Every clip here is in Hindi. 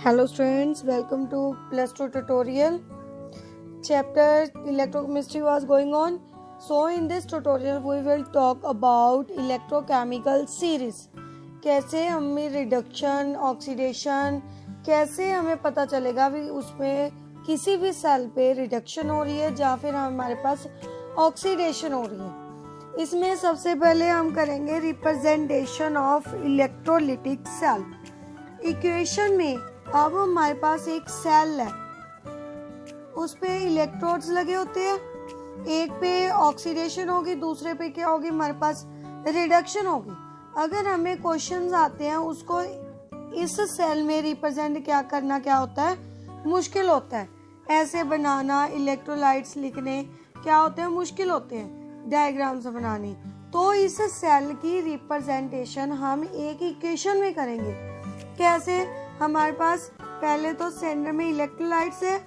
Hello students, welcome to plus 2 tutorial. Chapter electrochemistry was going on. So in this tutorial we will talk about electrochemical series. कैसे हमें रिडक्शन, ऑक्सीडेशन, कैसे हमें पता चलेगा भी उसमें किसी भी सेल पे रिडक्शन हो रही है या फिर हमारे पास ऑक्सीडेशन हो रही है। इसमें सबसे पहले हम करेंगे representation of electrolytic cell. Equation में अब हमारे पास एक सेल है, उस पे इलेक्ट्रोड्स लगे होते हैं, एक पे ऑक्सीडेशन होगी, दूसरे पे क्या होगी, हमारे पास रिडक्शन होगी। अगर हमें क्वेश्चंस आते हैं उसको इस सेल में रिप्रेजेंट क्या करना क्या होता है, मुश्किल होता है। ऐसे बनाना, इलेक्ट्रोलाइट्स लिखने क्या होते हैं, मुश्किल होते हैं डायग्राम्स बनाने। तो इस सेल की रिप्रेजेंटेशन हम एक इक्वेशन में करेंगे। कैसे? हमारे पास पहले तो सेंटर में इलेक्ट्रोलाइट्स है,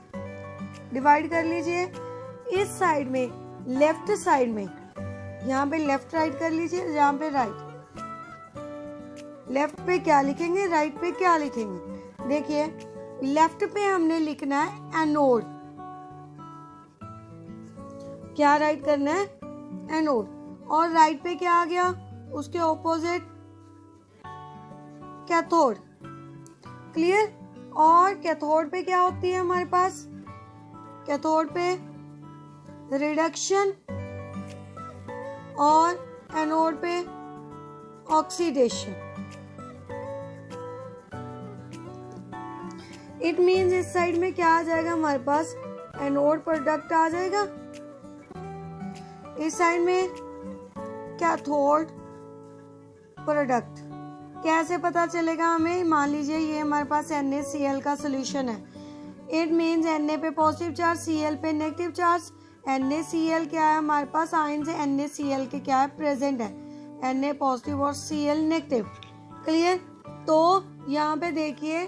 डिवाइड कर लीजिए। इस साइड में, लेफ्ट साइड में, यहाँ पे लेफ्ट राइट कर लीजिए, यहाँ पे राइट। लेफ्ट पे क्या लिखेंगे, राइट पे क्या लिखेंगे। देखिए लेफ्ट पे हमने लिखना है एनोड, क्या राइट करना है, एनोड। और राइट पे क्या आ गया, उसके ऑपोजिट कैथोड। क्लियर? और कैथोड पे क्या होती है हमारे पास, कैथोड पे रिडक्शन और एनोड पे ऑक्सीडेशन। इट मीन्स इस साइड में क्या आ जाएगा, हमारे पास एनोड प्रोडक्ट आ जाएगा, इस साइड में कैथोड प्रोडक्ट। कैसे पता चलेगा हमें? मान लीजिए ये हमारे पास NaCl का सोल्यूशन है। इट मीन्स Na पे पॉजिटिव चार्ज, Cl पे नेगेटिव चार्ज। NaCl क्या है, हमारे पास आयन से NaCl के क्या है, प्रेजेंट है, Na पॉजिटिव और Cl नेगेटिव। क्लियर? तो यहाँ पे देखिए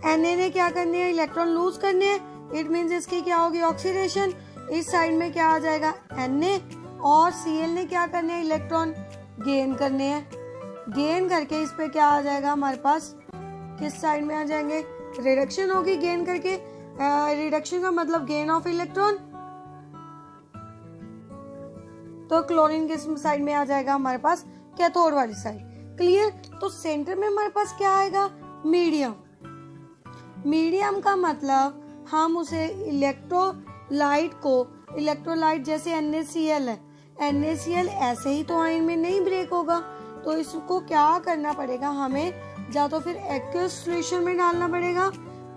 Na ने क्या करने हैं, इलेक्ट्रॉन लूज करने हैं। इट मीन्स इसकी क्या होगी, ऑक्सीडेशन। इस साइड में क्या आ जाएगा, Na। और Cl ने क्या करने हैं, इलेक्ट्रॉन गेन करने हैं। गेन करके इस पे क्या आ जाएगा, हमारे पास किस साइड में आ जाएंगे, रिडक्शन होगी गेन करके। रिडक्शन का मतलब गेन ऑफ इलेक्ट्रॉन। तो क्लोरीन किस साइड में आ जाएगा, हमारे पास कैथोड वाली साइड। क्लियर? तो सेंटर में हमारे पास क्या आएगा, मीडियम। मीडियम का मतलब हम उसे इलेक्ट्रोलाइट को, इलेक्ट्रोलाइट जैसे NaCl है, NaCl ऐसे ही तो आयन में नहीं ब्रेक होगा, तो इसको क्या करना पड़ेगा हमें, या तो फिर एक्वस सॉल्यूशन में डालना पड़ेगा,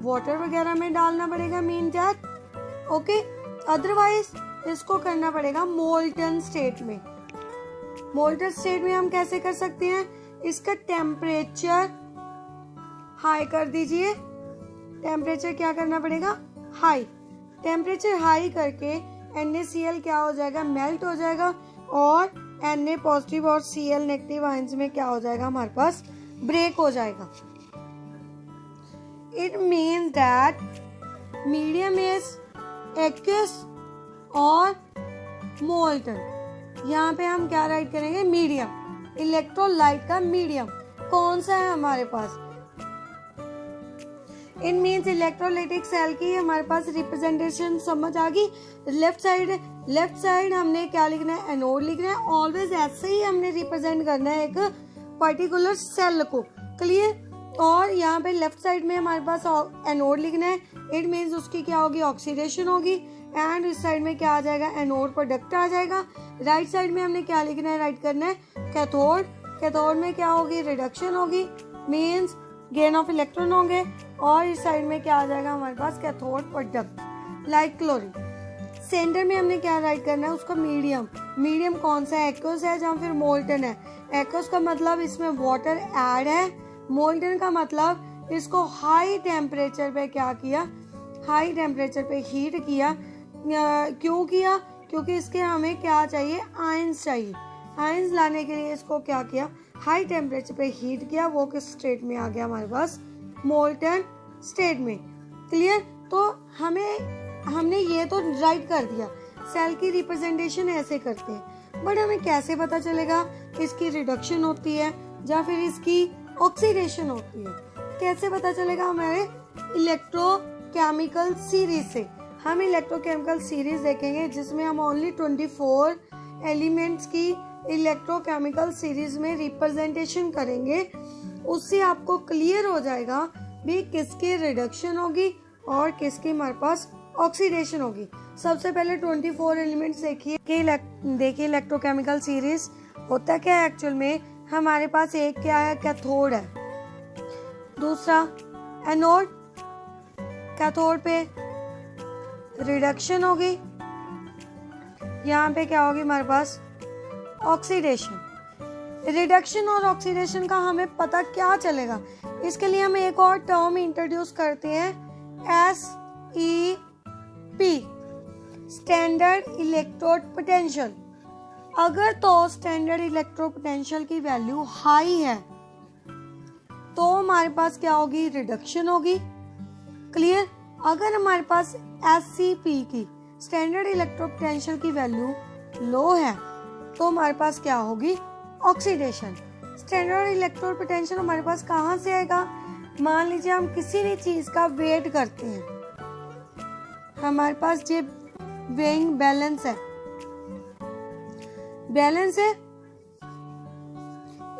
वाटर वगैरह में डालना पड़ेगा, मीन दैट ओके। अदरवाइज इसको करना पड़ेगा मोल्टन स्टेट में। मोल्टन स्टेट में हम कैसे कर सकते हैं, इसका टेम्परेचर हाई कर दीजिए। टेम्परेचर क्या करना पड़ेगा, हाई। टेम्परेचर हाई करके NaCl क्या हो जाएगा, मेल्ट हो जाएगा, और Na पॉजिटिव और Cl नेगेटिव आयंस में क्या हो जाएगा, हमारे पास ब्रेक हो जाएगा। It means that medium is aqueous और मोल्टन। यहाँ पे हम क्या राइट करेंगे, मीडियम। इलेक्ट्रोलाइट का मीडियम कौन सा है हमारे पास। इट मीन्स इलेक्ट्रोलाइटिक सेल की हमारे पास रिप्रेजेंटेशन समझ आ गई। लेफ्ट साइड हमने क्या लिखना है, एनोड लिखना है। ऑलवेज ऐसे ही हमने रिप्रेजेंट करना है एक पर्टिकुलर सेल को। क्लियर? और यहाँ पे लेफ्ट साइड में हमारे पास एनोड लिखना है। इट मीन्स उसकी क्या होगी, ऑक्सीडेशन होगी। एंड इस साइड में क्या आ जाएगा, एनोड प्रोडक्ट आ जाएगा। राइट साइड में हमने क्या लिखना है, राइट करना है कैथोड। कैथोड में क्या होगी, रिडक्शन होगी, मीन्स गेन ऑफ इलेक्ट्रॉन होंगे। और इस साइड में क्या आ जाएगा, हमारे पास cathode product like chlorine. Center में हमने क्या राइट करना है, उसका मीडियम। मीडियम कौन सा है, एक्वस है या फिर मोल्टन है। एक्वस का मतलब इसमें वाटर ऐड है, मोल्टन का मतलब इसको हाई टेम्परेचर पे क्या किया, हाई टेम्परेचर पे हीट किया। क्यों किया, क्योंकि इसके हमें क्या चाहिए, आयंस चाहिए। आयंस लाने के लिए इसको क्या किया, हाई टेम्परेचर पे हीट किया। वो किस स्टेट में आ गया, हमारे पास मोल्टन स्टेट में। क्लियर? तो हमने ये तो राइट कर दिया, सेल की रिप्रेजेंटेशन ऐसे करते हैं। बट हमें कैसे पता चलेगा इसकी रिडक्शन होती है या फिर इसकी ऑक्सीडेशन होती है। कैसे पता चलेगा? हमारे इलेक्ट्रोकेमिकल सीरीज से। हम इलेक्ट्रोकेमिकल सीरीज देखेंगे जिसमें हम ओनली 24 एलिमेंट्स की इलेक्ट्रोकेमिकल सीरीज में रिप्रेजेंटेशन करेंगे। उससे आपको क्लियर हो जाएगा भी किसकी रिडक्शन होगी और किसकी हमारे पास ऑक्सीडेशन होगी। सबसे पहले 24 एलिमेंट्स देखिए इलेक्ट्रोकेमिकल सीरीज होता क्या है एक्चुअल में। हमारे पास एक क्या है, कैथोड है, दूसरा एनोड। कैथोड पे रिडक्शन होगी, यहाँ पे क्या होगी हमारे पास ऑक्सीडेशन। रिडक्शन और ऑक्सीडेशन का हमें पता क्या चलेगा, इसके लिए हम एक और टर्म इंट्रोड्यूस करते हैं, SEP, स्टैंडर्ड इलेक्ट्रोड पोटेंशियल। अगर तो स्टैंडर्ड इलेक्ट्रोड पोटेंशियल की वैल्यू हाई है तो हमारे पास क्या होगी, रिडक्शन होगी। क्लियर? अगर हमारे पास SCP की स्टैंडर्ड इलेक्ट्रोड पोटेंशियल की वैल्यू लो है तो हमारे पास क्या होगी, ऑक्सीडेशन। स्टैंडर्ड इलेक्ट्रोड पोटेंशियल हमारे पास कहाँ से आएगा? मान लीजिए हम किसी भी चीज का वेट करते हैं, हमारे पास ये वेइंग बैलेंस है,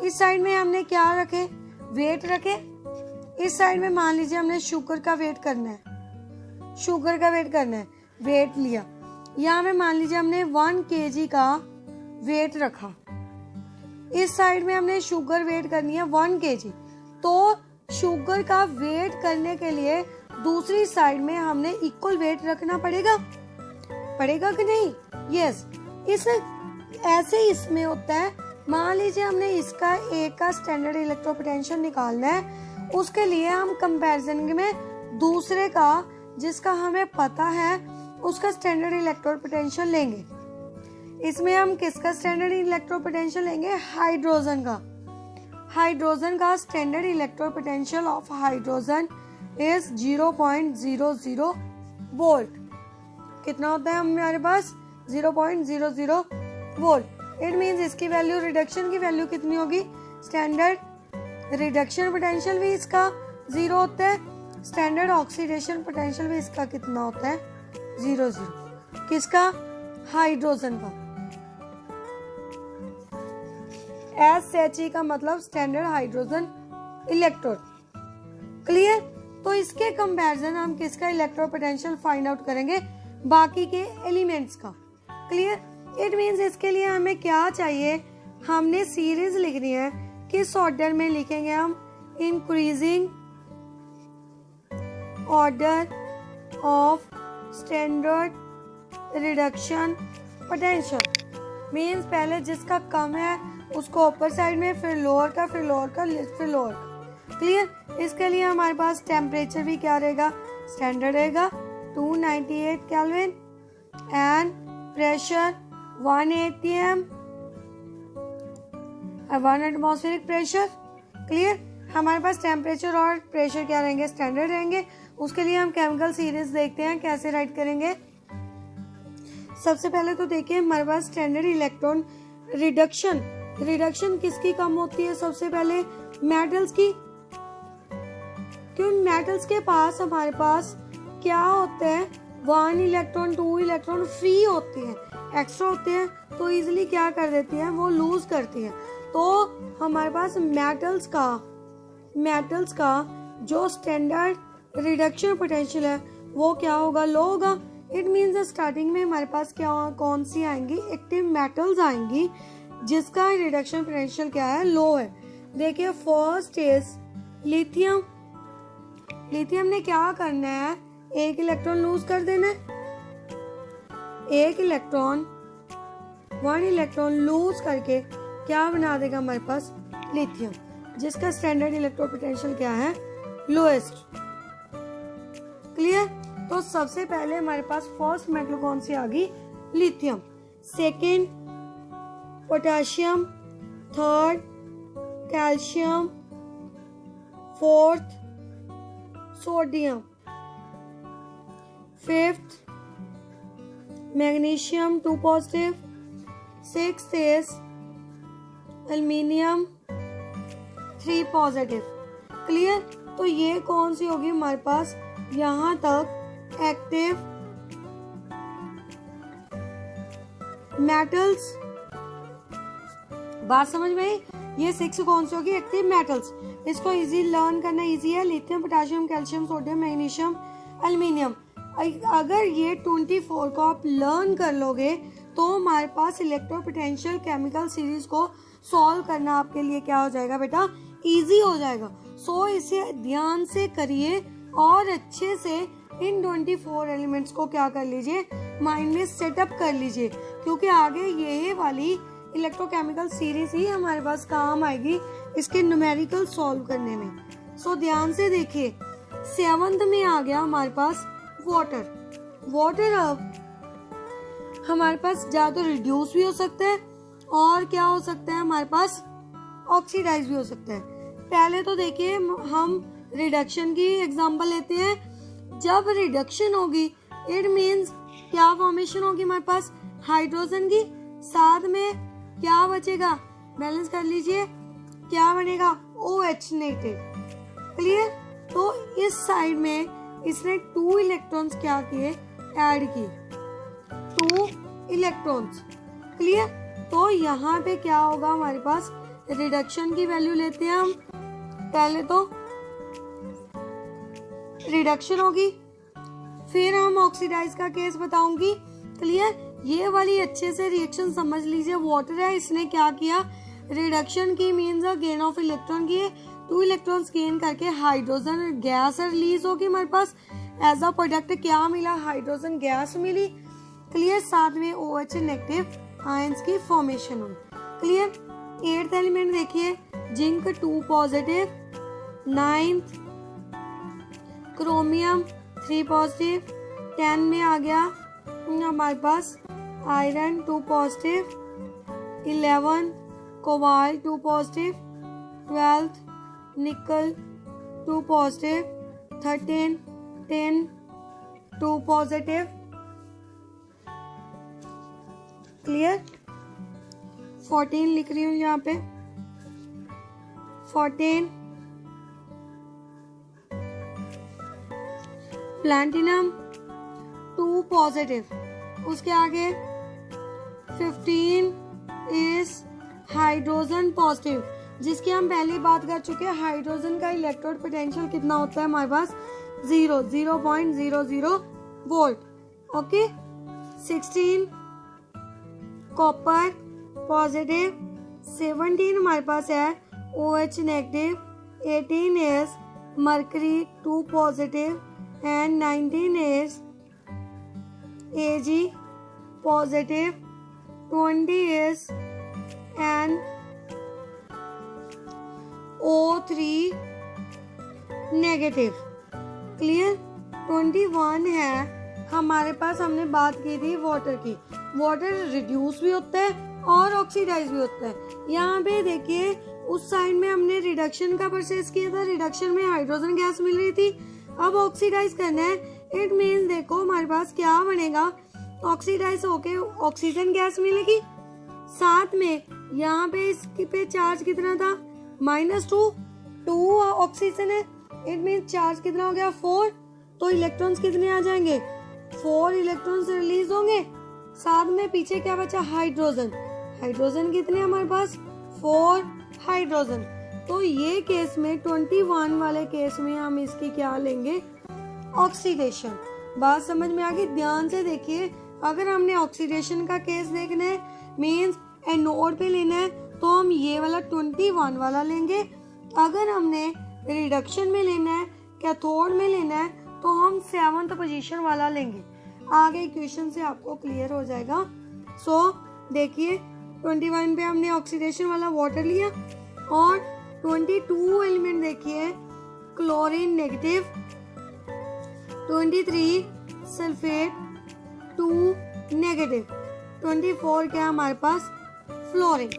इस साइड में हमने क्या रखे, वेट रखे। इस साइड में मान लीजिए हमने शुगर का वेट करना है, वेट लिया। यहाँ में मान लीजिए हमने 1 kg का वेट रखा, इस साइड में हमने शुगर वेट करनी है 1 kg। तो शुगर का वेट करने के लिए दूसरी साइड में हमने इक्वल वेट रखना पड़ेगा कि नहीं? यस। इसमें होता है, मान लीजिए हमने इसका एक का स्टैंडर्ड इलेक्ट्रोड पोटेंशियल निकालना है, उसके लिए हम कंपैरिजन में दूसरे का जिसका हमें पता है उसका स्टैंडर्ड इलेक्ट्रोड पोटेंशियल लेंगे। इसमें हम किसका स्टैंडर्ड इलेक्ट्रोड पोटेंशियल लेंगे, हाइड्रोजन का standard electrode potential of hydrogen is 0.00 volt. कितना होता है हमारे पास, 0.00 वोल्ट। इट मींस इसकी वैल्यू, रिडक्शन की वैल्यू कितनी होगी, स्टैंडर्ड रिडक्शन पोटेंशियल भी इसका 0 होता है, स्टैंडर्ड ऑक्सीडेशन पोटेंशियल भी इसका कितना होता है, 0. किसका, हाइड्रोजन का। SHE का मतलब स्टैंडर्ड हाइड्रोजन इलेक्ट्रोड। क्लियर? तो इसके कंपैरिजन हम किसका इलेक्ट्रोड पोटेंशियल फाइंड आउट करेंगे, बाकी के एलिमेंट्स का। क्लियर? इट मींस इसके लिए हमें क्या चाहिए, हमने सीरीज लिखनी है। किस ऑर्डर में लिखेंगे हम, increasing order of standard reduction potential. Means पहले जिसका कम है उसको ऊपर साइड में, फिर लोअर का, फिर लोअर का, फिर लोअर का। क्लियर? इसके लिए हमारे पास टेम्परेचर भी क्या रहेगा, स्टैंडर्ड रहेगा 298 kelvin and pressure 1 atm, 1 atmospheric pressure. Clear? हमारे पास टेम्परेचर और प्रेशर क्या रहेंगे, स्टैंडर्ड रहेंगे। उसके लिए हम केमिकल सीरीज देखते हैं कैसे राइट करेंगे। सबसे पहले तो देखिए हमारे पास स्टैंडर्ड इलेक्ट्रॉन रिडक्शन किसकी कम होती है, सबसे पहले मेटल्स की। क्यों, मेटल्स के पास हमारे पास क्या होते हैं, 1 इलेक्ट्रॉन 2 इलेक्ट्रॉन फ्री होते हैं, एक्स्ट्रा होते हैं, तो इजिली क्या कर देती है, वो लूज करती है। तो हमारे पास मेटल्स का जो स्टैंडर्ड रिडक्शन पोटेंशियल है वो क्या होगा, लो होगा। इट मीन्स स्टार्टिंग में हमारे पास क्या, कौन सी आएंगी, एक्टिव मेटल्स आएंगी जिसका रिडक्शन पोटेंशियल क्या है, लो है। देखिए फर्स्ट इज लिथियम। लिथियम ने क्या करना है, एक इलेक्ट्रॉन लूज कर देना है, 1 इलेक्ट्रॉन लूज करके क्या बना देगा हमारे पास, लिथियम, जिसका स्टैंडर्ड इलेक्ट्रोड पोटेंशियल क्या है, लोएस्ट। क्लियर? तो सबसे पहले हमारे पास फर्स्ट मेटल कौन सी आ गई, lithium, second potassium, third calcium, fourth sodium, fifth magnesium 2 positive, sixth is aluminium 3 positive. Clear? तो ये कौन सी होगी हमारे पास, यहाँ तक एक्टिव मेटल्स। बात समझ में आई? ये 6 कौन सी होगी, एक्टिव मेटल्स। इसको इजी लर्न करना इजी है, lithium, potassium, calcium, sodium, magnesium, aluminium. अगर ये 24 को आप लर्न कर लोगे तो हमारे पास इलेक्ट्रोपोटेंशियल केमिकल सीरीज को सॉल्व करना आपके लिए क्या हो जाएगा बेटा, इजी हो जाएगा। सो इसे ध्यान से करिए और अच्छे से इन 24 एलिमेंट्स को क्या कर लीजिए, माइंड में सेटअप कर लीजिए, क्योंकि आगे ये वाली इलेक्ट्रोकेमिकल सीरीज ही हमारे पास काम आएगी इसके न्यूमेरिकल सॉल्व करने में। सो ध्यान से देखिए, 7th में आ गया हमारे पास वाटर। वाटर अब हमारे पास या तो रिड्यूस भी हो सकता है और क्या हो सकता है हमारे पास, ऑक्सीडाइज भी हो सकता है। पहले तो देखिए हम रिडक्शन की एग्जांपल लेते हैं। जब रिडक्शन होगी इट मींस क्या फॉर्मेशन होगी हमारे पास, हाइड्रोजन की, साथ में क्या बचेगा, बैलेंस कर लीजिए, क्या बनेगा, OH नेगेटिव। क्लियर? तो इस साइड में इसने 2 इलेक्ट्रॉन्स क्या किए, ऐड किए, 2 इलेक्ट्रॉन्स। क्लियर? तो यहाँ पे क्या होगा हमारे पास, रिडक्शन की वैल्यू लेते हैं हम। पहले तो रिडक्शन होगी, फिर हम ऑक्सीडाइज का केस बताऊंगी। क्लियर? ये वाली अच्छे से रिएक्शन समझ लीजिए। वाटर है, इसने क्या किया, रिडक्शन की मीन्स गेन ऑफ इलेक्ट्रॉन किए, 2 इलेक्ट्रॉन्स गेन करके हाइड्रोजन गैस रिलीज होगी हमारे पास। एज अ प्रोडक्ट क्या मिला, हाइड्रोजन गैस मिली। क्लियर? साथ में OH नेगेटिव आयंस की फॉर्मेशन हुई। क्लियर? 8th एलिमेंट देखिए, zinc 2 positive, 9th chromium 3 positive, 10 में आ गया हमारे पास आयरन 2 पॉजिटिव, 11 कोबाल्ट 2 पॉजिटिव, 12 निकल 2 पॉजिटिव, 13 टिन 2 पॉजिटिव। क्लियर? 14 लिख रही हूँ यहाँ पे, 14 प्लैटिनम 2 पॉजिटिव। उसके आगे 15 इज हाइड्रोजन पॉजिटिव, जिसकी हम पहले बात कर चुके हैं। हाइड्रोजन का इलेक्ट्रोड पोटेंशियल कितना होता है हमारे पास, 0.00 वोल्ट। ओके। 16 कॉपर पॉजिटिव, 17 हमारे पास है OH negative, 18 is mercury 2 positive and 19 is Ag positive, 20 is an O3 negative। Clear? 21 है हमारे पास, हमने बात की थी वाटर की। वाटर रिड्यूस भी होता है और ऑक्सीडाइज भी होता है। यहाँ पे देखिए उस साइड में हमने रिडक्शन का प्रोसेस किया था, रिडक्शन में हाइड्रोजन गैस मिल रही थी। अब ऑक्सीडाइज करना है, इट मीन्स देखो हमारे पास क्या बनेगा, ऑक्सीडाइज होके ऑक्सीजन गैस मिलेगी। साथ में यहाँ पे इसके पे चार्ज कितना था, -2 ऑक्सीजन है, इट मीन्स चार्ज कितना हो गया 4। तो इलेक्ट्रॉन्स कितने आ जाएंगे, 4 इलेक्ट्रॉन्स रिलीज होंगे। साथ में पीछे क्या बचा, हाइड्रोजन। हाइड्रोजन कितने हमारे पास, 4 हाइड्रोजन। तो ये केस में 21 वाले केस में हम इसकी क्या लेंगे, ऑक्सीडेशन। बात समझ में आ गई? ध्यान से देखिए, अगर हमने ऑक्सीडेशन का केस देखना है मींस एनोड पे लेना है तो हम ये वाला 21 वाला लेंगे। अगर हमने रिडक्शन में लेना है, कैथोड में लेना है तो हम 7th पोजीशन वाला लेंगे। आगे इक्वेशन से आपको क्लियर हो जाएगा। सो देखिए 21 पे हमने ऑक्सीडेशन वाला वाटर लिया और 22 एलिमेंट देखिए क्लोरीन नेगेटिव, 23 सल्फेट 2 नेगेटिव, 24 क्या हमारे पास फ्लोरीन।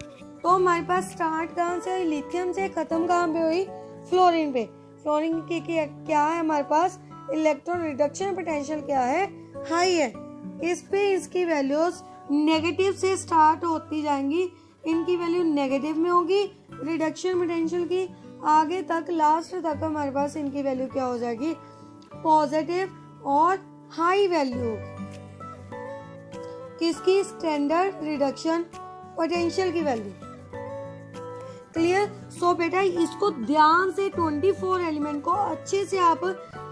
तो हमारे पास स्टार्ट कहाँ से, लिथियम से, खत्म कहाँ पे हुई, फ्लोरीन पे। फ्लोरीन की क्या है हमारे पास, इलेक्ट्रॉन रिडक्शन पोटेंशियल क्या है, हाई है। इस पे इसकी वैल्यूज नेगेटिव से स्टार्ट होती जाएंगी, इनकी वैल्यू नेगेटिव में होगी रिडक्शन पोटेंशियल की। आगे तक लास्ट तक हमारे पास इनकी वैल्यू क्या हो जाएगी, पॉजिटिव और हाई वैल्यू किसकी, स्टैंडर्ड रिडक्शन पोटेंशियल की वैल्यू। क्लियर। सो बेटा इसको ध्यान से 24 एलिमेंट को अच्छे से आप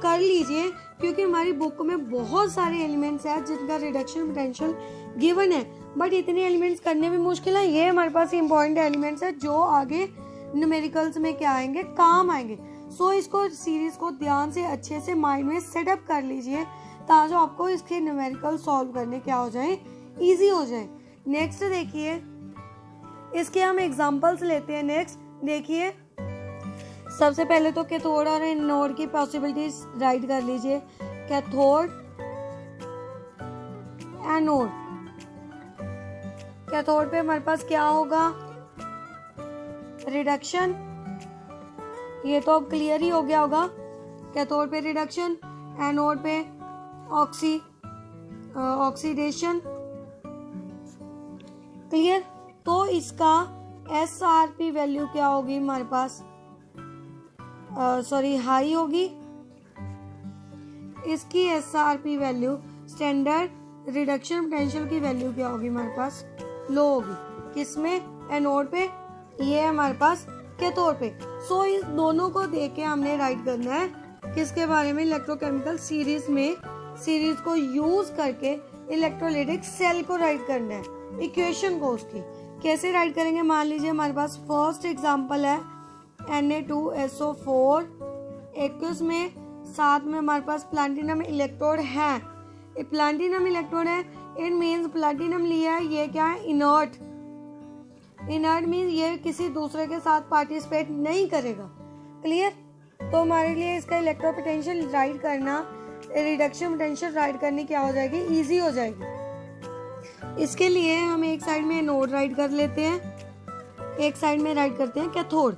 कर लीजिए, क्योंकि हमारी बुक में बहुत सारे एलिमेंट्स हैं जिनका रिडक्शन पोटेंशियल गिवन है, बट इतने एलिमेंट्स करने भी मुश्किल है। ये हमारे पास इंपॉर्टेंट एलिमेंट्स है जो आगे न्यूमेरिकल्स में क्या आएंगे, काम आएंगे। सो इसको सीरीज को ध्यान से अच्छे से माइंड में सेटअप कर लीजिए ताकि आपको इसके न्यूमेरिकल सॉल्व करने क्या हो जाए, इजी हो जाए। नेक्स्ट देखिए, इसके हम एग्जांपल्स लेते हैं। नेक्स्ट देखिए, सबसे पहले तो कैथोड और एनोड की पॉसिबिलिटीज राइट कर लीजिए। Cathode, anode. कैथोड पे हमारे पास क्या होगा, रिडक्शन, ये तो अब क्लियर ही हो गया होगा। कैथोड पे रिडक्शन, एनोड पे ऑक्सीडेशन। क्लियर। तो इसका SRP वैल्यू क्या होगी हमारे पास, हाई होगी। इसकी SRP value, standard reduction potential की वैल्यू क्या होगी हमारे पास, लो होगी। किसमें, एनोड पे, ये हमारे पास कैथोड पे। सो इस दोनों को देख के हमने राइट करना है किसके बारे में, इलेक्ट्रोकेमिकल सीरीज में, सीरीज को यूज करके इलेक्ट्रोलाइटिक सेल को राइट करना है, इक्वेशन को उसकी कैसे राइट करेंगे। मान लीजिए हमारे पास फर्स्ट एग्जांपल है Na2SO4 एक्वस में, साथ में हमारे पास प्लैटिनम इलेक्ट्रोड है। प्लैटिनम इलेक्ट्रोड है, इट मींस प्लैटिनम लिया है, ये क्या है, इनर्ट। इनर्ट मींस ये किसी दूसरे के साथ पार्टिसिपेट नहीं करेगा। क्लियर। तो हमारे लिए इसका इलेक्ट्रो पोटेंशियल राइट करना, रिडक्शन पोटेंशियल राइट करनी क्या हो जाएगी, इजी हो जाएगी। इसके लिए हम एक साइड में एनोड राइट कर लेते हैं, एक साइड में राइट करते हैं कैथोड।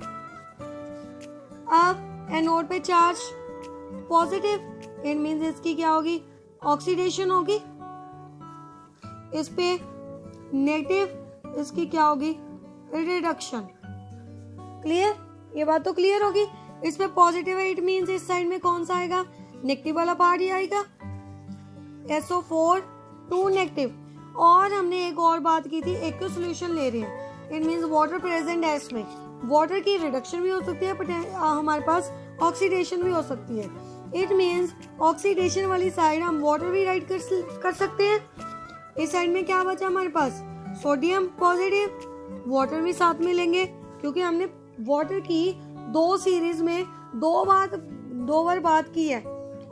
अब एनोड पे चार्ज पॉजिटिव, इट मींस इसकी क्या होगी, ऑक्सीडेशन होगी। इस पे नेगेटिव, इसकी क्या होगी, रिडक्शन। क्लियर। ये बात तो क्लियर होगी। इस पे पॉजिटिव है, इट मींस इस साइड में कौन सा आएगा, नेगेटिव वाला पार्ट ही आएगा, SO4 2 नेगेटिव। और हमने एक और बात की थी, एक्व सॉल्यूशन ले रहे हैं, इट मींस वाटर प्रेजेंट है इसमें। वाटर की रिडक्शन भी हो सकती है, हमारे पास ऑक्सीडेशन भी हो सकती है। इट मींस ऑक्सीडेशन वाली साइड हम वाटर भी राइट कर सकते हैं। इस साइड में क्या बचा हमारे पास, सोडियम पॉजिटिव, वाटर भी साथ में लेंगे क्योंकि हमने वाटर की दो सीरीज में दो बार बात की है,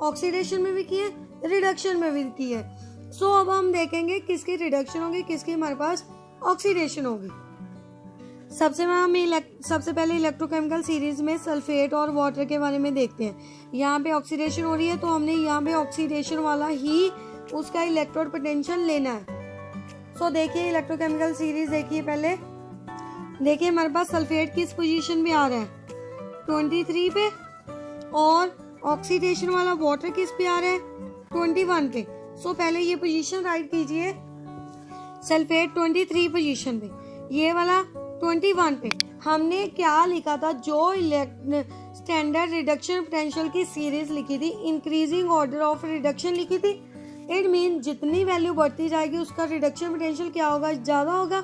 ऑक्सीडेशन में भी की है, रिडक्शन में भी की है। सो अब हम देखेंगे किसकी रिडक्शन होगी, किसकी हमारे पास ऑक्सीडेशन होगी। सबसे पहले इलेक्ट्रोकेमिकल सीरीज में सल्फेट और वाटर के बारे में देखते हैं। यहाँ पे ऑक्सीडेशन हो रही है तो हमने यहाँ पे ऑक्सीडेशन वाला ही उसका इलेक्ट्रोड पोटेंशियल लेना है। सो देखिए इलेक्ट्रोकेमिकल सीरीज देखिए, पहले देखिए हमारे पास सल्फेट किस पोजीशन पे आ रहा है, 23 पे, और ऑक्सीडेशन वाला वाटर किस पे आ रहा है, 21 पे। सो पहले ये पोजीशन राइट कीजिए, सल्फेट 23 पोजीशन पे, ये वाला 21 पे। हमने क्या लिखा था, जो स्टैंडर्ड रिडक्शन पोटेंशियल की सीरीज लिखी थी, इंक्रीजिंग ऑर्डर ऑफ रिडक्शन लिखी थी। इट मीन जितनी वैल्यू बढ़ती जाएगी उसका रिडक्शन पोटेंशियल क्या होगा, ज्यादा होगा।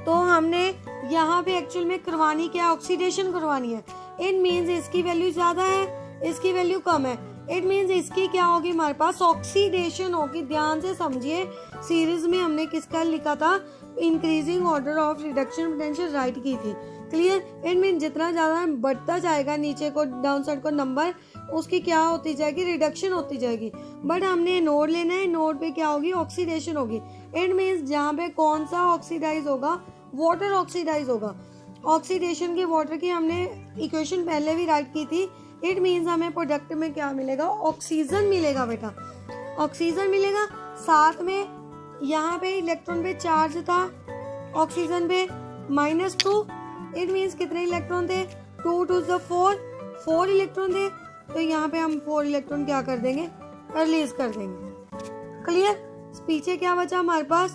तो हमने यहाँ पे एक्चुअल में करवानी क्या, ऑक्सीडेशन करवानी है। इट मीन्स इसकी वैल्यू ज्यादा है, इसकी वैल्यू कम है। इट मीन्स इसकी क्या होगी, हमारे पास ऑक्सीडेशन होगी। ध्यान से समझिए, सीरीज में हमने किसका लिखा था, increasing order of reduction potential right की थी। क्लियर। इट मीन जितना ज्यादा बढ़ता जाएगा नीचे को, डाउन साइड को नंबर, उसकी क्या होती जाएगी, रिडक्शन होती जाएगी। बट हमने नोड लेना है, नोड पे क्या होगी, ऑक्सीडेशन होगी। इट मीन्स जहाँ पे कौन सा ऑक्सीडाइज होगा, वाटर ऑक्सीडाइज होगा। ऑक्सीडेशन की वाटर की हमने इक्वेशन पहले भी राइट की थी। इट मीन्स हमें प्रोडक्ट में क्या मिलेगा, ऑक्सीजन मिलेगा बेटा, ऑक्सीजन मिलेगा। साथ में यहाँ पे इलेक्ट्रॉन पे चार्ज था, ऑक्सीजन पे -2। इट मीन्स कितने इलेक्ट्रॉन थे, 2 2 4 इलेक्ट्रॉन थे। तो यहाँ पे हम 4 इलेक्ट्रॉन क्या कर देंगे, रिलीज कर देंगे। क्लियर। पीछे क्या बचा हमारे पास,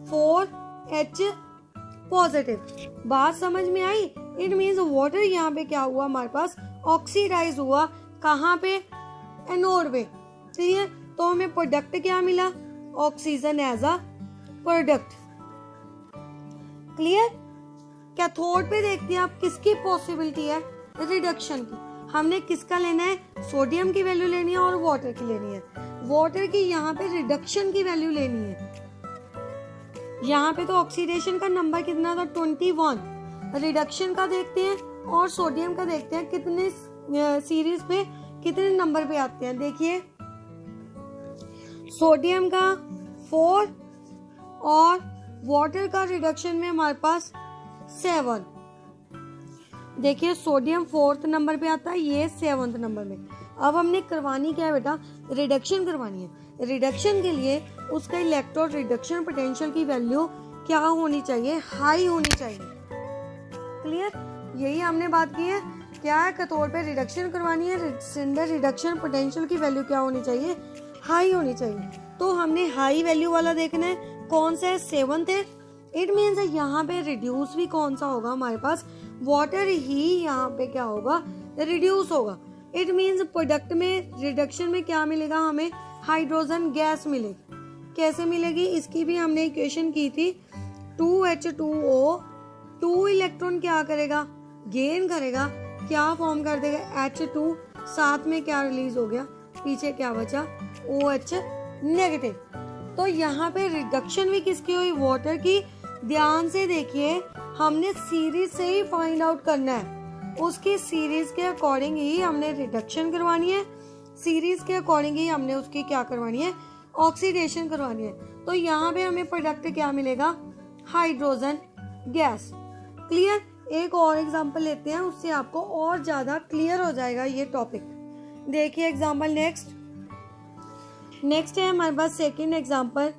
4H पॉजिटिव। बात समझ में आई। इट मीन्स वाटर यहाँ पे क्या हुआ हमारे पास, ऑक्सीडाइज हुआ। कहाँ पे, एनोड पे। क्लियर, तो हमें प्रोडक्ट क्या मिला, oxygen as a product. Clear, cathode पे देखते हैं आप किसकी पॉसिबिलिटी है, रिडक्शन की। हमने किसका लेना है, सोडियम की वैल्यू लेनी है और वाटर की लेनी है। वाटर की यहाँ पे रिडक्शन की वैल्यू लेनी है। यहाँ पे तो ऑक्सीडेशन का नंबर कितना था, 21। रिडक्शन का देखते हैं और सोडियम का देखते हैं कितने सीरीज पे कितने नंबर पे आते हैं। देखिए सोडियम का 4 और वाटर का रिडक्शन में हमारे पास 7। देखिए सोडियम 4th नंबर पे आता है, ये 7th नंबर में। अब हमने करवानी क्या है बेटा, रिडक्शन करवानी है। रिडक्शन के लिए उसका इलेक्ट्रॉन रिडक्शन पोटेंशियल की वैल्यू क्या होनी चाहिए, हाई होनी चाहिए। क्लियर, यही हमने बात की है। क्या है, कैथोड पे रिडक्शन करवानी है, सिलेंडर रिडक्शन पोटेंशियल की वैल्यू क्या होनी चाहिए, हाई होनी चाहिए। तो हमने हाई वैल्यू वाला देखना है, कौन सा है, 7th है। इट मीन्स यहाँ पे रिड्यूस भी कौन सा होगा हमारे पास, वाटर ही यहाँ पे क्या होगा, रिड्यूस होगा। इट मीन्स प्रोडक्ट में रिडक्शन में क्या मिलेगा हमें, हाइड्रोजन गैस मिलेगी। कैसे मिलेगी, इसकी भी हमने इक्वेशन की थी। 2H2O 2 इलेक्ट्रॉन क्या करेगा, गेन करेगा, क्या फॉर्म कर देगा, H2, साथ में क्या रिलीज हो गया, पीछे क्या बचा, OH नेगेटिव। तो यहाँ पे रिडक्शन भी किसकी हुई, वाटर की। ध्यान से देखिए, हमने सीरीज से ही फाइंड आउट करना है, उसकी सीरीज के अकॉर्डिंग ही हमने रिडक्शन करवानी है, सीरीज के अकॉर्डिंग ही हमने उसकी क्या करवानी है, ऑक्सीडेशन करवानी है। तो यहाँ पे हमें प्रोडक्ट क्या मिलेगा, हाइड्रोजन गैस। क्लियर, एक और एग्जांपल लेते हैं, उससे आपको और ज्यादा क्लियर हो जाएगा ये टॉपिक। देखिए एग्जांपल नेक्स्ट है हमारे पास सेकंड एग्जांपल,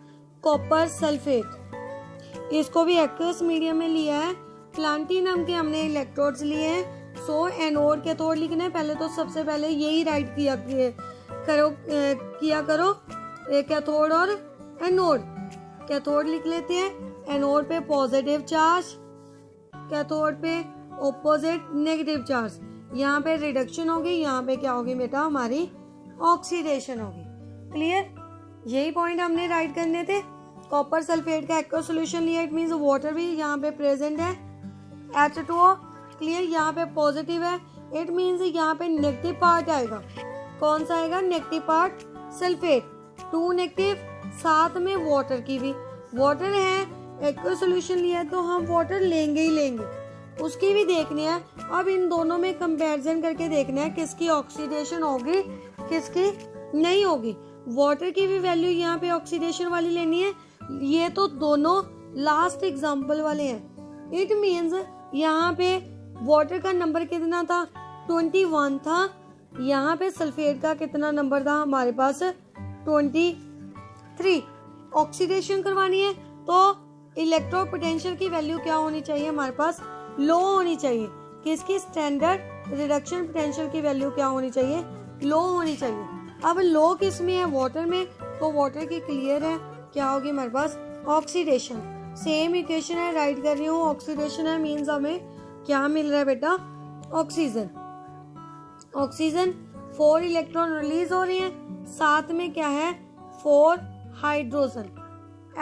कॉपर सल्फेट। इसको भी एक्वस मीडियम में लिया है। प्लाटिनम के हमने इलेक्ट्रोड्स लिए हैं। सो एनोड कैथोड लिखना है। पहले तो सबसे पहले यही राइट किया करो कैथोड और एनोड। कैथोड लिख लेते हैं, एनोड पे पॉजिटिव चार्ज, कैथोड पे ऑपोजिट नेगेटिव चार्ज। यहाँ पे रिडक्शन होगी, यहाँ पे क्या होगी बेटा, हमारी ऑक्सीडेशन होगी। क्लियर, यही पॉइंट हमने राइट करने थे। कॉपर सल्फेट का एक्वा सॉल्यूशन लिया, इट मींस वाटर भी यहाँ पे प्रेजेंट है, H2O। क्लियर, यहाँ पे पॉजिटिव है, इट मींस यहाँ पे नेगेटिव पार्ट आएगा। कौन सा आएगा, नेगेटिव पार्ट, सल्फेट। 2 नेगेटिव, साथ में वाटर की भी, वाटर है, एक्वा सॉल्यूशन लिया है तो हम वाटर लेंगे ही लेंगे, उसकी भी देखनी है। अब इन दोनों में कंपैरिजन करके देखना है किसकी ऑक्सीडेशन होगी, किसकी नहीं होगी। वाटर की भी वैल्यू यहाँ पे ऑक्सीडेशन वाली लेनी है। ये तो दोनों लास्ट एग्जांपल वाले हैं। इट मींस यहाँ पे वाटर का नंबर कितना था, 21 था। यहाँ पे सल्फेट का कितना नंबर था हमारे पास, 23। ऑक्सीडेशन करवानी है तो इलेक्ट्रोड पोटेंशियल की वैल्यू क्या होनी चाहिए हमारे पास, लो होनी चाहिए। किसकी, स्टैंडर्ड रिडक्शन पोटेंशियल की वैल्यू क्या होनी चाहिए, लो होनी चाहिए। अब लो किस में है, वाटर में, तो वाटर की क्लियर है, क्या होगी हमारे पास, ऑक्सीडेशन। सेम इक्वेशन है, राइट कर रही हूँ, ऑक्सीडेशन है मींस हमें क्या मिल रहा है बेटा, ऑक्सीजन। ऑक्सीजन 4 इलेक्ट्रॉन रिलीज हो रही है, साथ में क्या है, 4 hydrogen,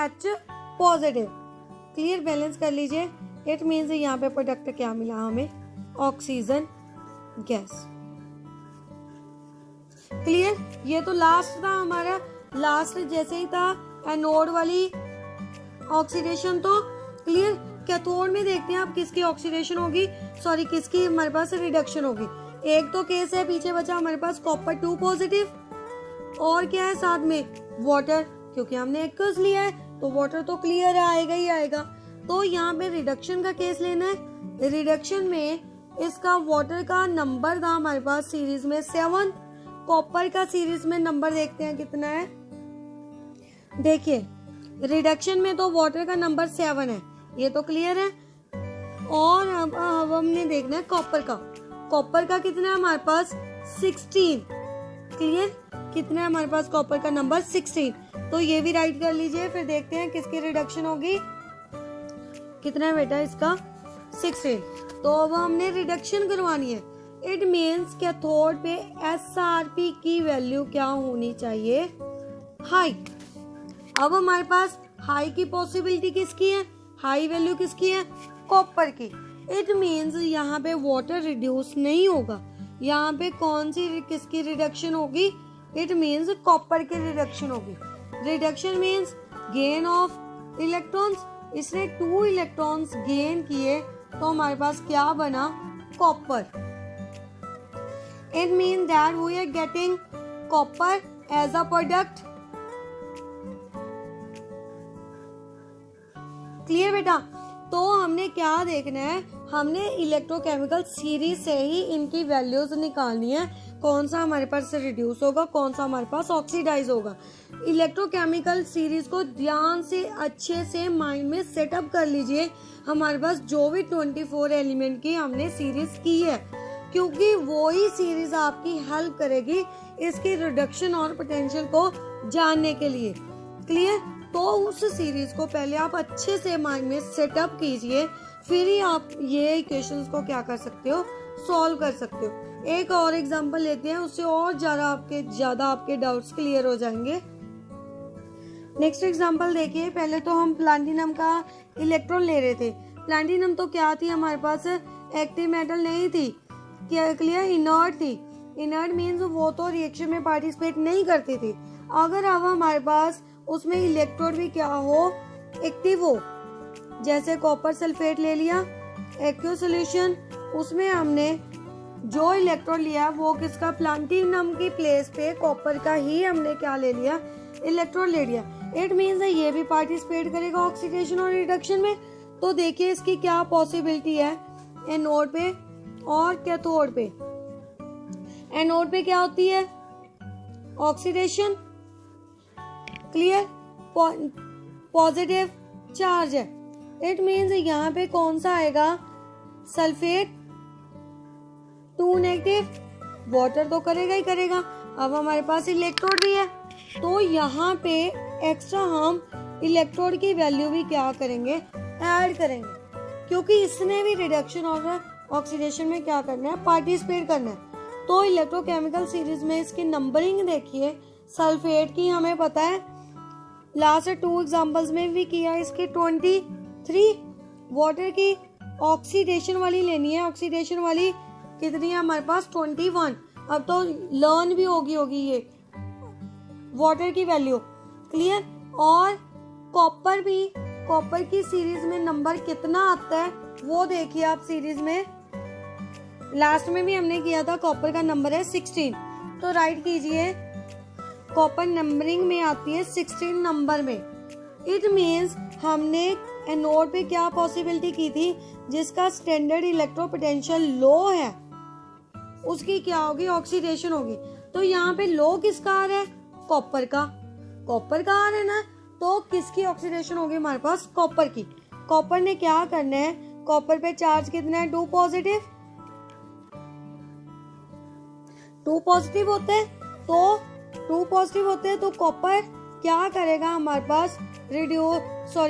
H positive. Clear, balance कर लीजिए। इट मींस यहाँ पे प्रोडक्ट क्या मिला हमें, ऑक्सीजन गैस। क्लियर, ये तो लास्ट था हमारा, लास्ट जैसे ही था एनोड वाली ऑक्सीडेशन। तो क्लियर, कैथोड में देखते हैं आप किसकी ऑक्सीडेशन होगी, सॉरी किसकी हमारे पास रिडक्शन होगी। एक तो केस है, पीछे बचा हमारे पास कॉपर 2 पॉजिटिव, और क्या है साथ में, वाटर, क्योंकि हमने एक्वस लिया है तो वाटर तो क्लियर आएगा ही आएगा। तो यहाँ पे रिडक्शन का केस लेना है। रिडक्शन में इसका वाटर का नंबर था हमारे पास सीरीज में 7, कॉपर का सीरीज में नंबर देखते हैं कितना है। देखिए रिडक्शन में तो वाटर का नंबर 7 है, ये तो क्लियर है। और अब हमने देखना है कॉपर का। कॉपर का कितना है हमारे पास, 16। क्लियर, कितना है हमारे पास कॉपर का नंबर, 16। तो ये भी राइट कर लीजिए। फिर देखते हैं किसकी रिडक्शन होगी, कितना है बेटा इसका, 16। तो अब हमने रिडक्शन करवानी है। इट मीन्स कैथोड पे SRP की वैल्यू क्या होनी चाहिए, हाई। अब हमारे पास हाई की पॉसिबिलिटी किसकी है, हाई वैल्यू किसकी है, कॉपर की। इट मीन्स यहाँ पे वाटर रिड्यूस नहीं होगा, यहाँ पे कौन सी किसकी रिडक्शन होगी, इट मीन्स कॉपर की रिडक्शन होगी। Reduction means gain of electrons, इसने 2 इलेक्ट्रॉन्स गेन किए तो हमारे पास क्या बना, copper. It mean that we are getting copper as a product. Clear बेटा। तो हमने क्या देखना है, हमने इलेक्ट्रोकेमिकल सीरीज से ही इनकी वैल्यूज निकालनी है, कौन सा हमारे पास रिड्यूस होगा, कौन सा हमारे पास ऑक्सीडाइज होगा। इलेक्ट्रोकेमिकल सीरीज को ध्यान से अच्छे से माइंड में सेटअप कर लीजिए। हमारे पास जो भी 24 एलिमेंट की हमने सीरीज की है, क्योंकि वो ही सीरीज आपकी हेल्प करेगी इसकी रिडक्शन और पोटेंशियल को जानने के लिए। क्लियर। तो उस सीरीज को पहले आप अच्छे से माइंड में सेटअप कीजिए, फिर ही आप ये इक्वेशंस को क्या कर सकते हो, सॉल्व कर सकते हो। एक और एग्जांपल लेते हैं, उससे और ज्यादा आपके डाउट्स क्लियर हो जाएंगे। नेक्स्ट एग्जांपल देखिए। पहले तो हम प्लैटिनम का इलेक्ट्रॉन ले रहे थे। प्लैटिनम तो क्या थी हमारे पास, एक्टिव मेटल नहीं थी, क्या क्लियर, इनर्ट थी। इनर्ट मीन्स वो तो रिएक्शन में पार्टिसिपेट नहीं करती थी। अगर अब हमारे पास उसमें इलेक्ट्रोड भी क्या हो, एक्टिव हो, जैसे कॉपर सल्फेट ले लिया, एक्व सॉल्यूशन, उसमें हमने जो इलेक्ट्रोड लिया वो किसका, प्लैटिनम की प्लेस पे कॉपर का ही हमने क्या ले लिया, इलेक्ट्रोड ले लिया। इट मीन्स ये भी पार्टिसिपेट करेगा ऑक्सीडेशन और रिडक्शन में। तो देखिए इसकी क्या पॉसिबिलिटी है, एनोड पे और कैथोड पे। एनोड पे क्या होती है, ऑक्सीडेशन, क्लियर, पॉजिटिव चार्ज है। इट मीन्स यहाँ पे कौन सा आएगा, सल्फेट, 2 नेगेटिव, वाटर तो करेगा ही करेगा। अब हमारे पास इलेक्ट्रोड भी है, तो यहाँ पे एक्स्ट्रा हम इलेक्ट्रोड की वैल्यू भी क्या करेंगे, ऐड करेंगे, क्योंकि इसने भी रिडक्शन और ऑक्सीडेशन में क्या करना है, पार्टिसिपेट करना है। तो इलेक्ट्रोकेमिकल सीरीज में इसकी नंबरिंग देखिए। सल्फेट की हमें पता है, लास्ट 2 एग्जांपल्स में भी किया, इसकी 23। वाटर की ऑक्सीडेशन वाली लेनी है, ऑक्सीडेशन वाली कितनी है हमारे पास, 21। अब तो लर्न भी होगी ये वाटर की वैल्यू, क्लियर। और कॉपर भी, कॉपर की सीरीज में नंबर कितना आता है वो देखिए आप। सीरीज में लास्ट में भी हमने किया था, कॉपर का नंबर है 16, तो राइट कीजिए, कॉपर नंबरिंग में आती है 16 नंबर में। इट मीन्स हमने एनोड पे क्या पॉसिबिलिटी की थी, जिसका स्टैंडर्ड इलेक्ट्रो पोटेंशियल लो है उसकी क्या होगी, ऑक्सीडेशन होगी। तो यहाँ पे लो किसका आ रहा है, कॉपर का, कॉपर का आ रहा है ना, तो किसकी ऑक्सीडेशन होगी हमारे पास, कॉपर की। कॉपर ने क्या करना है, कॉपर पे चार्ज कितना है, 2 पॉजिटिव, 2 पॉजिटिव होते हैं, तो 2 पॉजिटिव होते हैं, तो कॉपर क्या करेगा हमारे पास,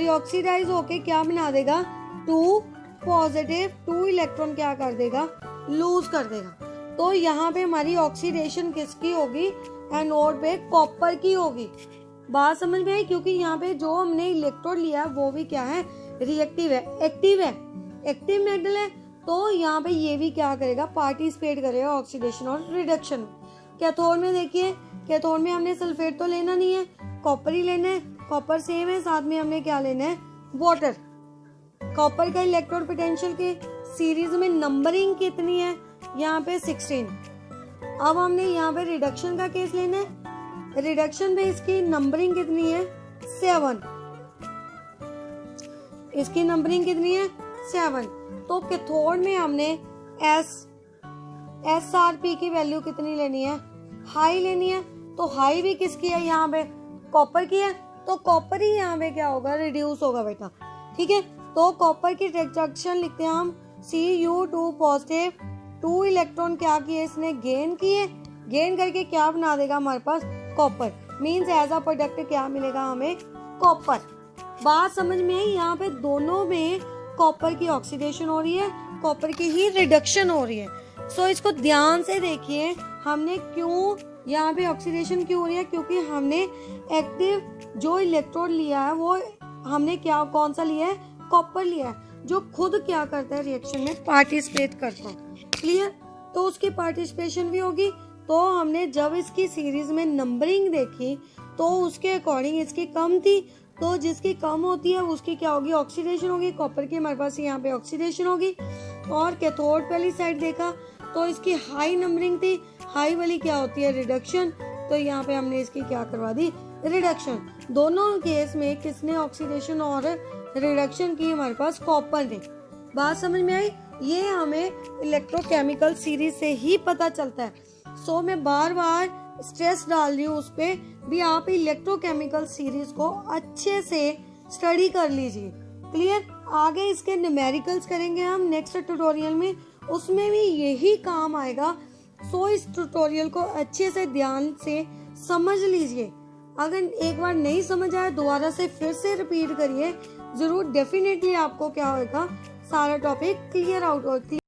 ऑक्सीडाइज होके क्या बना देगा, 2 पॉजिटिव, 2 इलेक्ट्रॉन क्या कर देगा, लूज कर देगा। तो यहाँ पे हमारी ऑक्सीडेशन किसकी होगी, एनोड पे कॉपर की होगी। बात समझ में आई, क्योंकि यहाँ पे जो हमने इलेक्ट्रोड लिया है वो भी क्या है, रिएक्टिव है, एक्टिव है, एक्टिव मेटल है। तो यहाँ पे ये भी क्या करेगा, पार्टिसिपेट करेगा ऑक्सीडेशन और रिडक्शन। कैथोड में देखिए, कैथोड में हमने सल्फेट तो लेना नहीं है, कॉपर ही लेना है, कॉपर सेम है, साथ में हमने क्या लेना है, वाटर। कॉपर का इलेक्ट्रोड पोटेंशियल के सीरीज में नंबरिंग कितनी है, यहाँ पे 16। अब हमने यहाँ पे रिडक्शन का केस लेना है, रिडक्शन पे इसकी नंबरिंग कितनी है, 7, इसकी नंबरिंग कितनी है, 7। तो कैथोड में हमने SRP की वैल्यू कितनी लेनी है, हाई लेनी है। तो हाई भी किसकी है, यहाँ पे कॉपर की है, तो कॉपर ही यहाँ पे क्या होगा, रिड्यूस होगा बेटा, ठीक है। तो कॉपर की रिडक्शन लिखते हैं हम, Cu2 पॉजिटिव, 2 इलेक्ट्रॉन क्या किए इसने, गेन किए, गेन करके क्या बना देगा हमारे पास, copper. Means as a product क्या मिलेगा हमें, कॉपर। बात समझ में आई, यहाँ पे दोनों में कॉपर की ऑक्सीडेशन हो रही है, कॉपर की ही रिडक्शन हो रही है। सो इसको ध्यान से देखिए, हमने क्यों यहाँ पे ऑक्सीडेशन क्यों हो रही है, क्योंकि हमने एक्टिव जो इलेक्ट्रोड लिया है वो हमने क्या कौन सा लिया है, कॉपर लिया है, जो खुद क्या करता है रिएक्शन में पार्टिसिपेट करता है। क्लियर? तो उसकी पार्टिसिपेशन भी होगी। तो हमने जब इसकी सीरीज में नंबरिंग देखी तो उसके अकॉर्डिंग इसकी कम थी, तो जिसकी कम होती है उसकी क्या होगी, ऑक्सीडेशन होगी। कॉपर की हमारे पास यहाँ पे ऑक्सीडेशन होगी। और कैथोड वाली साइड देखा तो इसकी हाई नंबरिंग थी, हाई वाली क्या होती है, रिडक्शन। तो यहाँ पे हमने इसकी क्या करवा दी, रिडक्शन। दोनों केस में किसने ऑक्सीडेशन और रिडक्शन की, हमारे पास कॉपर ने। बात समझ में आई? ये हमें इलेक्ट्रोकेमिकल सीरीज से ही पता चलता है। सो मैं बार बार स्ट्रेस डाल रही हूँ उस पे भी, आप इलेक्ट्रोकेमिकल सीरीज को अच्छे से स्टडी कर लीजिए। क्लियर? आगे इसके न्यूमेरिकल्स करेंगे हम नेक्स्ट ट्यूटोरियल में, उसमें भी यही काम आएगा। सो इस ट्यूटोरियल को अच्छे से ध्यान से समझ लीजिए। अगर एक बार नहीं समझ आया दोबारा से फिर से रिपीट करिए, जरूर डेफिनेटली आपको क्या होगा, सारा टॉपिक क्लियर आउट होती